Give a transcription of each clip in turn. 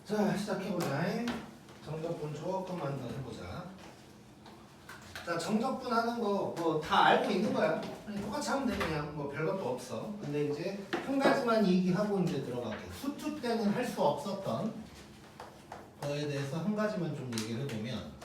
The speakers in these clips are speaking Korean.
자, 시작해보자. 정적분 조금만 더 해보자. 자, 정적분 하는 거 뭐 다 알고 있는 거야. 그냥 똑같이 하면 돼. 그냥 뭐 별것도 없어. 근데 이제 한 가지만 얘기하고 이제 들어갈게. 수투 때는 할 수 없었던 거에 대해서 한 가지만 좀 얘기를 해보면,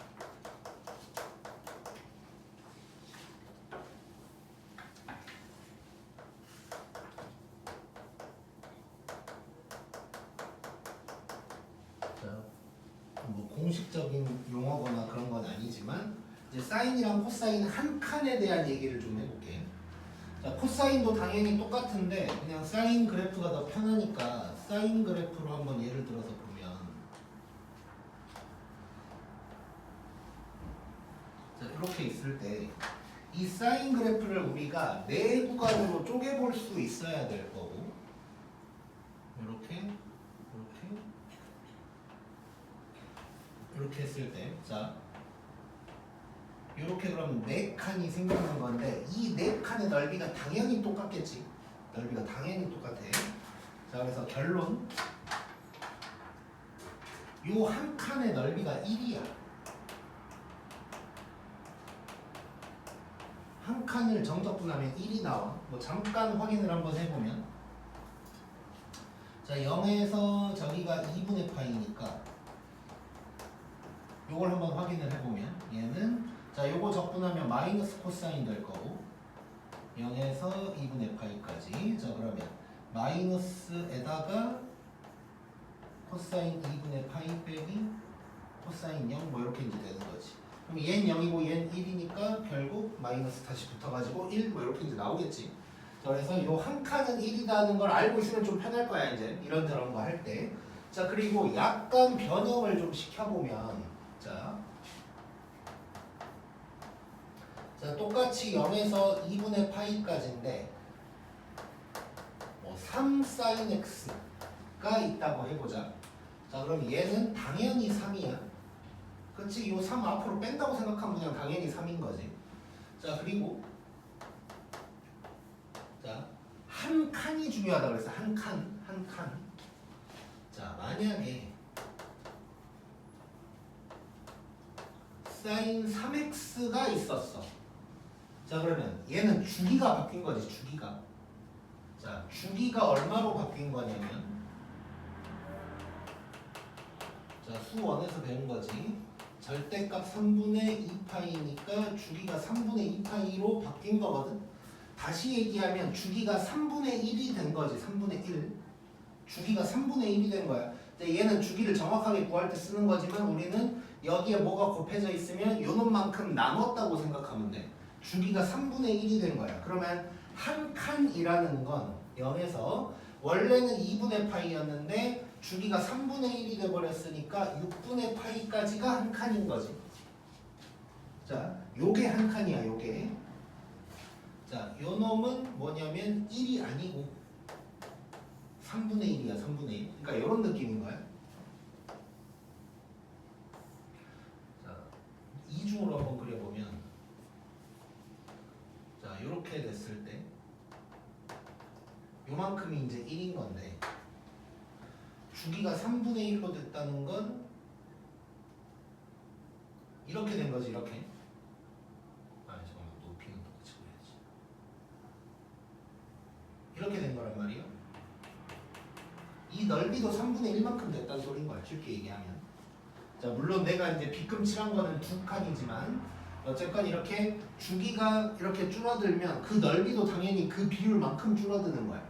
뭐 공식적인 용어거나 그런 건 아니지만 이제 사인이랑 코사인 한 칸에 대한 얘기를 좀 해볼게. 자, 코사인도 당연히 똑같은데 그냥 사인 그래프가 더 편하니까 사인 그래프로 한번 예를 들어서 보면, 자, 이렇게 있을 때 이 사인 그래프를 우리가 네 구간으로 쪼개볼 수 있어야 될 거고, 이렇게 했을 때, 자, 이렇게 그럼 네 칸이 생기는 건데 이 네 칸의 넓이가 당연히 똑같겠지. 넓이가 당연히 똑같아. 자, 그래서 결론, 요 한 칸의 넓이가 1이야. 한 칸을 정적분하면 1이 나와. 뭐 잠깐 확인을 한번 해보면, 자, 0에서 저기가 2분의 파이니까 요걸 한번 확인을 해보면 얘는, 자, 요거 적분하면 마이너스 코사인 될 거고 0에서 2분의 파이까지. 자, 그러면 마이너스에다가 코사인 2분의 파이 빼기 코사인 0 뭐 이렇게 이제 되는 거지. 그럼 얘는 0이고 얘는 1이니까 결국 마이너스 다시 붙어가지고 1 뭐 이렇게 이제 나오겠지. 자, 그래서 요 한 칸은 1이라는 걸 알고 있으면 좀 편할 거야 이제 이런저런 거 할 때. 자, 그리고 약간 변형을 좀 시켜보면, 자, 똑같이 0에서 2분의 파이까지인데 뭐 3 sin x가 있다고 해보자. 자, 그럼 얘는 당연히 3이야. 그치? 요 3 앞으로 뺀다고 생각하면 그냥 당연히 3인 거지. 자, 그리고 자, 한 칸이 중요하다 그랬어. 한 칸, 한 칸. 자, 만약에 sin 3x가 있었어. 자, 그러면 얘는 주기가 바뀐 거지, 주기가. 자, 주기가 얼마로 바뀐 거냐면, 자, 수원에서 배운 거지. 절대값 3분의 2파이니까 주기가 3분의 2파이로 바뀐 거거든. 다시 얘기하면 주기가 3분의 1이 된 거지. 3분의 1. 주기가 3분의 1이 된 거야. 근데 얘는 주기를 정확하게 구할 때 쓰는 거지만 우리는 여기에 뭐가 곱해져 있으면 요 놈만큼 나눴다고 생각하면 돼. 주기가 3분의 1이 된 거야. 그러면 한 칸이라는 건 0에서 원래는 2분의 파이였는데 주기가 3분의 1이 돼버렸으니까 6분의 파이까지가 한 칸인 거지. 자, 요게 한 칸이야, 요게. 자, 요 놈은 뭐냐면 1이 아니고 3분의 1이야, 3분의 1. 그러니까 요런 느낌인 거야. 자, 이중으로 한번 그려보면, 자, 요렇게 됐을 때 요만큼이 이제 1인 건데 주기가 3분의 1로 됐다는 건 이렇게 된 거지, 이렇게. 아, 잠깐만, 높이는 똑같이 그려야지. 이렇게 된 거란 말이에요. 이 넓이도 3분의 1만큼 됐다는 소린 거야, 쉽게 얘기하면. 자, 물론 내가 이제 빗금칠한 거는 두 칸이지만 어쨌건 이렇게 주기가 이렇게 줄어들면 그 넓이도 당연히 그 비율만큼 줄어드는 거야.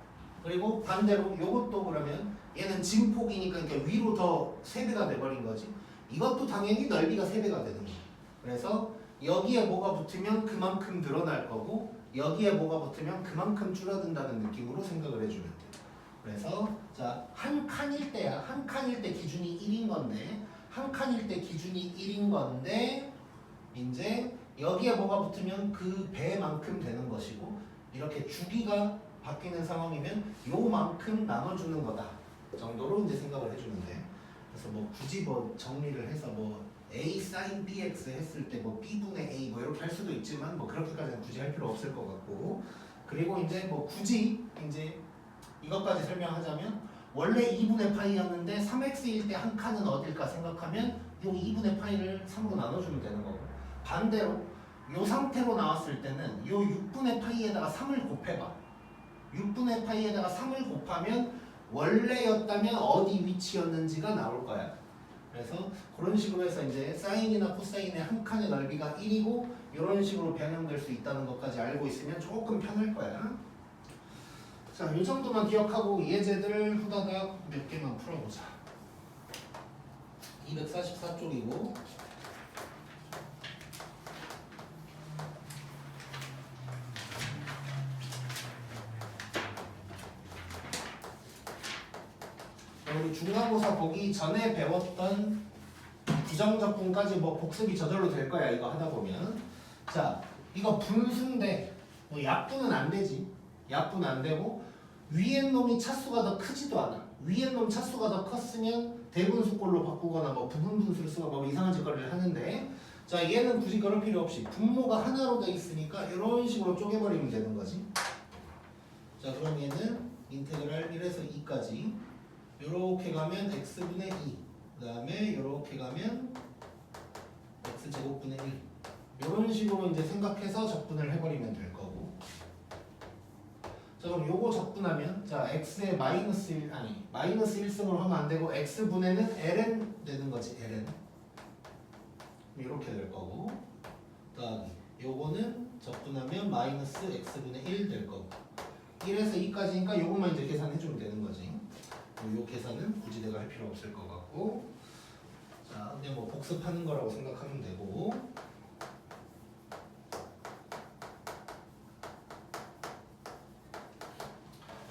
그리고 반대로 요것도 그러면 얘는 진폭이니까 그러니까 위로 더 3배가 돼버린 거지. 이것도 당연히 넓이가 3배가 되는 거야. 그래서 여기에 뭐가 붙으면 그만큼 늘어날 거고 여기에 뭐가 붙으면 그만큼 줄어든다는 느낌으로 생각을 해주면 돼. 그래서 자, 한 칸일 때야. 한 칸일 때 기준이 1인 건데, 한 칸일 때 기준이 1인 건데 이제 여기에 뭐가 붙으면 그 배만큼 되는 것이고 이렇게 주기가 바뀌는 상황이면 요만큼 나눠주는 거다 정도로 이제 생각을 해주면 돼. 그래서 뭐 굳이 뭐 정리를 해서 뭐 A sin BX 했을 때 뭐 B분의 A 뭐 이렇게 할 수도 있지만 뭐 그렇게까지는 굳이 할 필요 없을 것 같고, 그리고 이제 뭐 굳이 이제 이것까지 설명하자면 원래 2분의 파이였는데 3x일 때 한 칸은 어딜까 생각하면 요 2분의 파이를 3으로 나눠주면 되는 거고, 반대로 요 상태로 나왔을 때는 요 6분의 파이에다가 3을 곱해봐. 6분의 파이에다가 3을 곱하면 원래였다면 어디 위치였는지가 나올 거야. 그래서 그런 식으로 해서 이제 사인이나 코사인의 한 칸의 넓이가 1이고 이런 식으로 변형될 수 있다는 것까지 알고 있으면 조금 편할 거야. 자, 이 정도만 기억하고 예제들 후다닥 몇 개만 풀어보자. 244쪽이고 우리 중간고사 보기 전에 배웠던 부정적분까지 뭐 복습이 저절로 될 거야, 이거 하다 보면. 자, 이거 분수인데 뭐 약분은 안 되지. 약분 안 되고 위에 놈이 차수가 더 크지도 않아. 위에 놈 차수가 더 컸으면 대분수꼴로 바꾸거나 뭐 부분분수를 쓰거나 뭐 이상한 짓거리를 하는데, 자, 얘는 굳이 그럴 필요 없이 분모가 하나로 돼 있으니까 이런 식으로 쪼개버리면 되는 거지. 자, 그럼 얘는 인테그랄 1에서 2까지 요렇게 가면 x분의 2, 그 다음에 요렇게 가면 x제곱분의 1, 요런 식으로 이제 생각해서 적분을 해버리면 될 거고. 자, 그럼 요거 적분하면, 자, x의 마이너스 1, 아니 마이너스 1승으로 하면 안 되고 x분에는 ln 되는 거지. ln 이렇게 될 거고, 그다음 요거는 적분하면 마이너스 x분의 1 될 거고, 1에서 2까지니까 요것만 이제 계산해주면 되는 거지. 요 계산은 굳이 내가 할 필요 없을 것 같고, 자, 그냥 뭐 복습하는 거라고 생각하면 되고.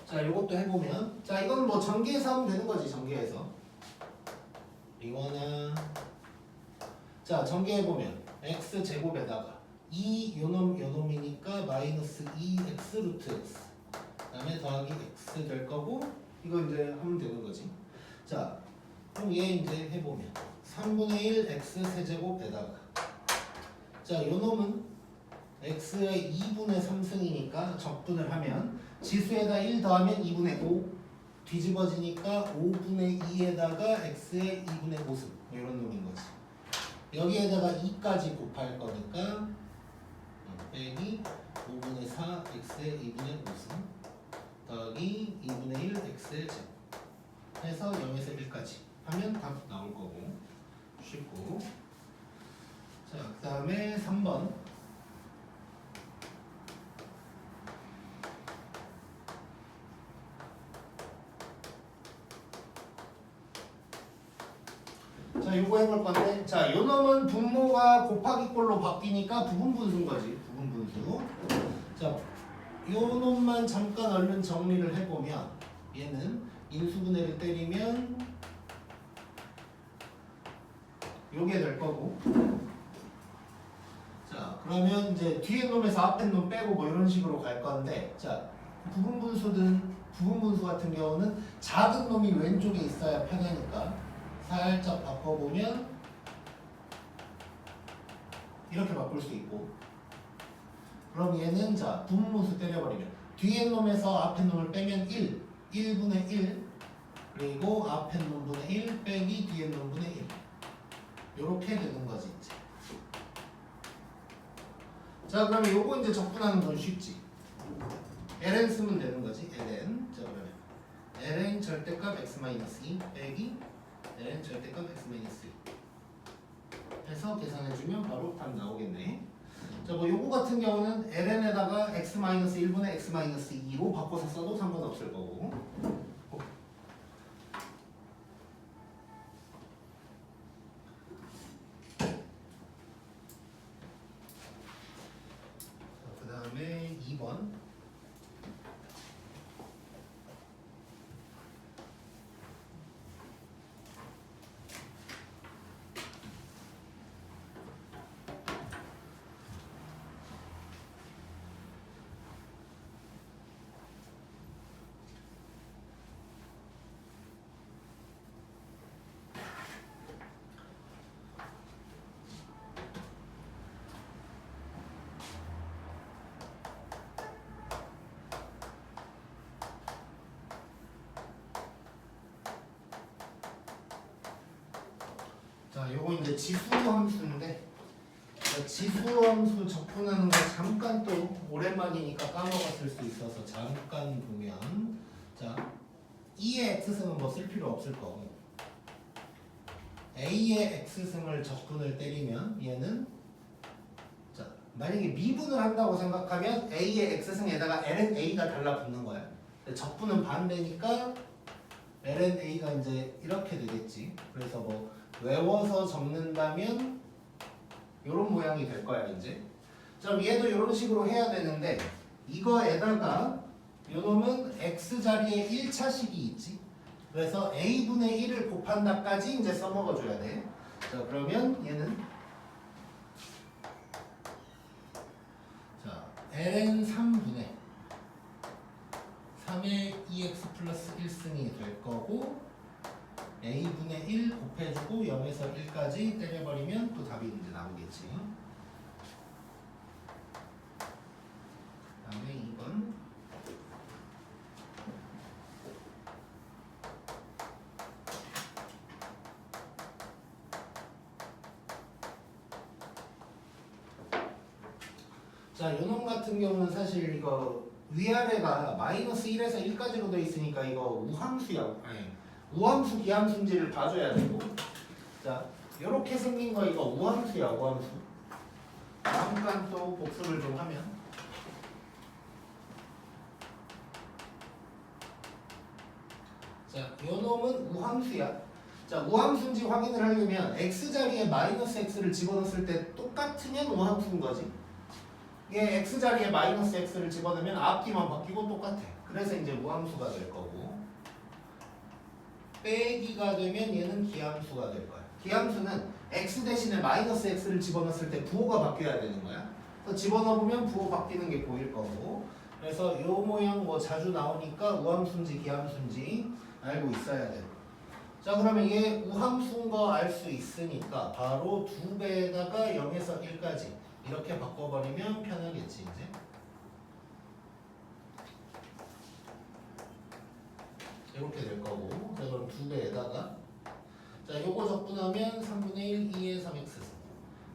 자, 요것도 해보면, 자, 이건 뭐 전개해서 하면 되는 거지. 전개해서 이거는, 자, 전개해보면 x제곱에다가 2 요놈이니까 마이너스 2x 루트 x, 그 다음에 더하기 x 될 거고, 이거 이제 하면 되는 거지. 자, 그럼 얘 이제 해보면 3분의 1 x 세제곱에다가, 자, 요놈은 x의 2분의 3승이니까 적분을 하면 지수에다 1 더하면 2분의 5 뒤집어지니까 5분의 2에다가 x의 2분의 5승, 이런 놈인 거지. 여기에다가 2까지 곱할 거니까 빼기 5분의 4 x의 2분의 5승 더하기 2분의 1 x의 제곱 해서 0에서 1까지 하면 답 나올 거고, 쉽고. 자, 그 다음에 3번. 자, 요거 해볼 건데, 자, 요 놈은 분모가 곱하기 꼴로 바뀌니까 부분분수인 거지. 부분분수. 자, 요 놈만 잠깐 얼른 정리를 해보면, 얘는 인수분해를 때리면 요게 될 거고, 자, 그러면 이제 뒤에 놈에서 앞에 놈 빼고 뭐 이런 식으로 갈 건데, 자, 부분분수 같은 경우는 작은 놈이 왼쪽에 있어야 편하니까 살짝 바꿔보면 이렇게 바꿀 수 있고, 그럼 얘는, 자, 부분분수 때려버리면 뒤에 놈에서 앞에 놈을 빼면 1분의 1, 그리고 앞에 놈분의 1 빼기 뒤에 놈분의 1, 요렇게 되는 거지 이제. 자, 그러면 요거 이제 적분하는 건 쉽지. ln 쓰면 되는 거지. ln. 자, 그러면 ln 절대값 x-2 빼기 ln 절대값 x-2 해서 계산해주면 바로 답 나오겠네. 자, 뭐 요거 같은 경우는 ln에다가 x-1분의 x-2로 바꿔서 써도 상관없을 거고. 그 다음에 2번. 자, 요거 이제 지수함수인데 지수함수 적분하는 거 잠깐 또 오랜만이니까 까먹었을 수 있어서 잠깐 보면 자, E의 X승은 뭐 쓸 필요 없을 거고 A의 X승을 적분을 때리면 얘는 자, 만약에 미분을 한다고 생각하면 A의 X승에다가 ln A가 달라붙는 거야. 적분은 반대니까 ln A가 이제 이렇게 되겠지. 그래서 뭐 외워서 적는다면 이런 모양이 될 거야 이제. 그럼 얘도 이런 식으로 해야 되는데 이거에다가 요놈은 x 자리에 1차식이 있지. 그래서 a분의 1을 곱한다까지 이제 써먹어줘야 돼. 자, 그러면 얘는 자 ln 3분의 3의 2x 플러스 1승이 될 거고 a분의 1 곱해주고 0에서 1까지 때려버리면 또 답이 이제 나오겠지. 그 다음에 2번 자, 요놈 같은 경우는 사실 이거 위아래가 마이너스 1에서 1까지로 돼 있으니까 이거 우함수야. 아니 우함수 기함수인지를 봐줘야 되고 자 요렇게 생긴 거 이거 우함수야 우함수. 잠깐 또 복습을 좀 하면 자 요놈은 우함수야. 자 우함수인지 확인을 하려면 x자리에 마이너스 x를 집어넣었을 때 똑같으면 우함수인 거지. 이게 x자리에 마이너스 x를 집어넣으면 앞뒤만 바뀌고 똑같아. 그래서 이제 우함수가 될 거고 빼기가 되면 얘는 기함수가 될 거야. 기함수는 x 대신에 마이너스 x를 집어넣었을 때 부호가 바뀌어야 되는 거야. 그래서 집어넣으면 부호 바뀌는 게 보일 거고. 그래서 요 모양 뭐 자주 나오니까 우함수인지 기함수인지 알고 있어야 돼. 자 그러면 얘 우함수인 거 알 수 있으니까 바로 2배에다가 0에서 1까지 이렇게 바꿔버리면 편하겠지 이제. 이렇게 될 거고. 자 그럼 2배에다가 자 요거 적분하면 3분의 1 2의 3x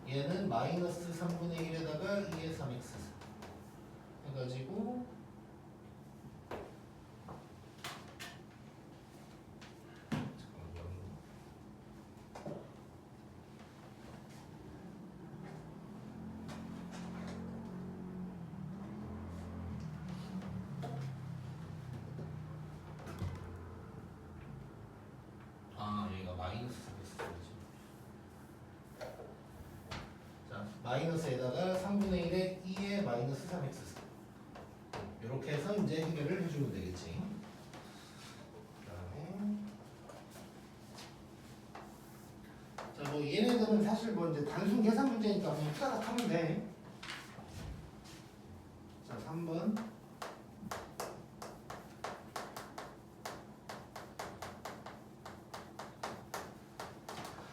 얘는 마이너스 3분의 1에다가 2의 3x 해가지고 마이너스에다가 3분의 1에 2의 마이너스 3x 이렇게 해서 이제 해결을 해주면 되겠지. 그다음에 자 뭐 얘네들은 사실 뭐 이제 단순 계산 문제니까 그냥 후다닥 하면 돼. 자 3번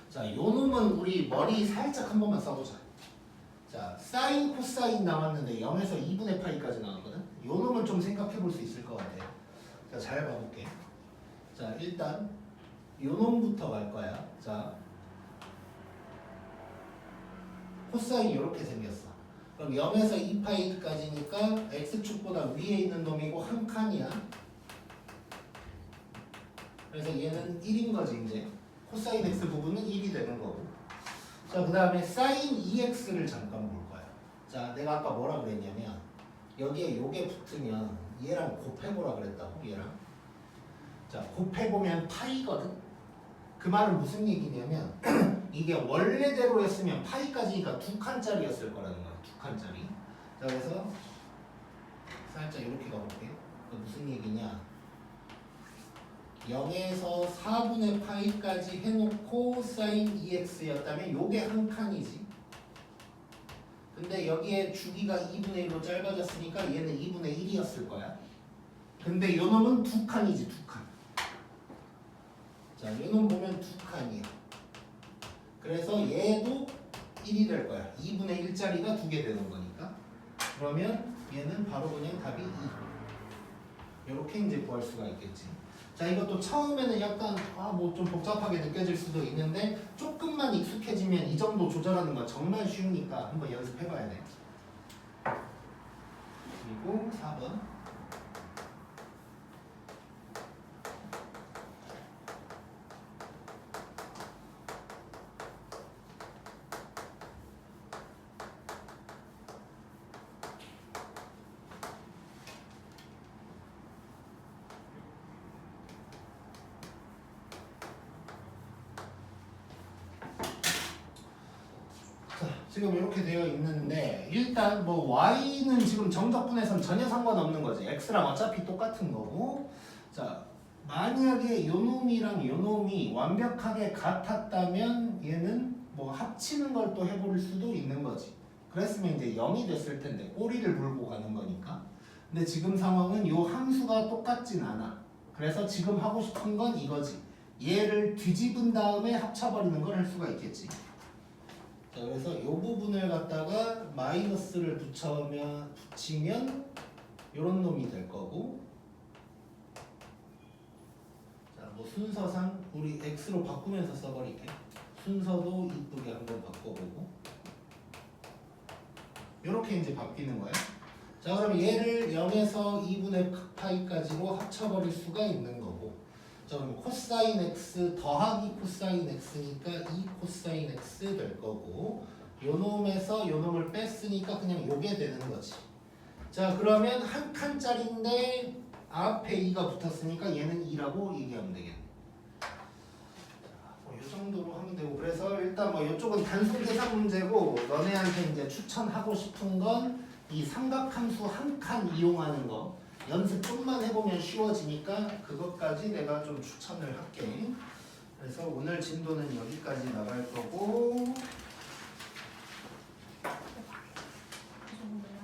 자 요놈은 우리 머리 살짝 한 번만 써보자. 자, 사인, 코사인 나왔는데 0에서 2분의 파이까지 나왔거든? 요 놈을 좀 생각해 볼 수 있을 것 같아. 자, 잘 봐볼게. 자, 일단 요 놈부터 갈 거야. 자, 코사인 이렇게 생겼어. 그럼 0에서 2파이까지니까 x축보다 위에 있는 놈이고 한 칸이야. 그래서 얘는 1인 거지 이제. 코사인 x 부분은 1이 되는 거고. 자, 그 다음에 사인 2x를 잠깐 볼 거야. 자, 내가 아까 뭐라 그랬냐면 여기에 요게 붙으면 얘랑 곱해보라 그랬다고 얘랑. 자, 곱해보면 파이거든. 그 말은 무슨 얘기냐면 이게 원래대로 했으면 파이까지니까 2칸짜리였을 거라는 거야. 2칸짜리. 자, 그래서 살짝 이렇게 가볼게. 무슨 얘기냐? 0에서 4분의 파이까지 해놓고 사인 2x였다면 요게 한 칸이지. 근데 여기에 주기가 2분의 1로 짧아졌으니까 얘는 2분의 1이었을 거야. 근데 요 놈은 2칸이지 2칸. 자, 요 놈 보면 2칸이야. 그래서 얘도 1이 될 거야. 2분의 1짜리가 2개 되는 거니까. 그러면 얘는 바로 그냥 답이 2. 이렇게 이제 구할 수가 있겠지. 자, 이것도 처음에는 약간 뭐 좀 복잡하게 느껴질 수도 있는데 조금만 조금만 익숙해지면 이 정도 조절하는 건 정말 쉬우니까 한번 연습해봐야 돼. 그리고 4번. 지금 이렇게 되어 있는데 일단 뭐 y는 지금 정적분에선 전혀 상관없는 거지. x랑 어차피 똑같은 거고. 자, 만약에 요 놈이랑 요 놈이 완벽하게 같았다면 얘는 뭐 합치는 걸 또 해볼 수도 있는 거지. 그랬으면 이제 0이 됐을 텐데 꼬리를 물고 가는 거니까. 근데 지금 상황은 요 함수가 똑같진 않아. 그래서 지금 하고 싶은 건 이거지. 얘를 뒤집은 다음에 합쳐버리는 걸 할 수가 있겠지. 자, 그래서 이 부분을 갖다가 마이너스를 붙이면 이런 놈이 될 거고. 자, 뭐 순서상 우리 x로 바꾸면서 써버릴게. 순서도 이쁘게 한번 바꿔보고. 이렇게 이제 바뀌는 거야. 자, 그럼 얘를 0에서 2분의 파이까지로 합쳐버릴 수가 있는 거고. 자, 그럼 코사인 x 더하기 코사인 x니까 2 코사인 x 될 거고, 요 놈에서 요 놈을 뺐으니까 그냥 요게 되는 거지. 자, 그러면 한 칸짜리인데 앞에 2가 붙었으니까 얘는 2라고 얘기하면 되겠네. 자, 뭐 요 정도로 하면 되고, 그래서 일단 뭐 이쪽은 단순 계산 문제고, 너네한테 이제 추천하고 싶은 건 이 삼각함수 한 칸 이용하는 거. 연습 좀만 해보면 쉬워지니까 그것까지 내가 좀 추천을 할게. 그래서 오늘 진도는 여기까지 나갈 거고.